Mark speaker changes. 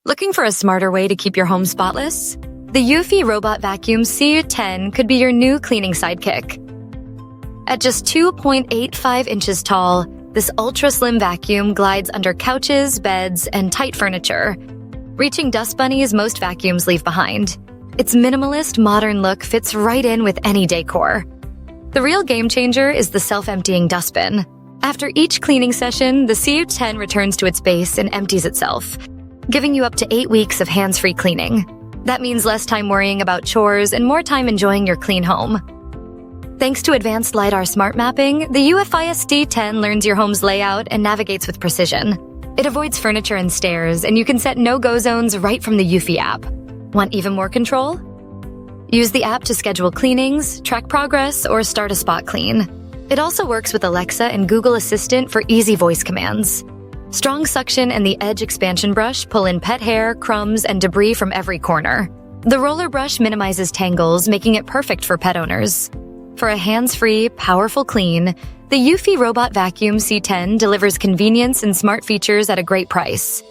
Speaker 1: Looking for a smarter way to keep your home spotless? The Eufy Robot Vacuum C10 could be your new cleaning sidekick. At just 2.85 inches tall, this ultra-slim vacuum glides under couches, beds, and tight furniture, reaching dust bunnies most vacuums leave behind. Its minimalist, modern look fits right in with any decor. The real game changer is the self-emptying dustbin. After each cleaning session, the C10 returns to its base and empties itself, giving you up to 8 weeks of hands-free cleaning. That means less time worrying about chores and more time enjoying your clean home. Thanks to advanced LiDAR smart mapping, the Eufy C10 learns your home's layout and navigates with precision. It avoids furniture and stairs, and you can set no-go zones right from the Eufy app. Want even more control? Use the app to schedule cleanings, track progress, or start a spot clean. It also works with Alexa and Google Assistant for easy voice commands. Strong suction and the edge expansion brush pull in pet hair, crumbs, and debris from every corner. The roller brush minimizes tangles, making it perfect for pet owners. For a hands-free, powerful clean, the Eufy Robot Vacuum C10 delivers convenience and smart features at a great price.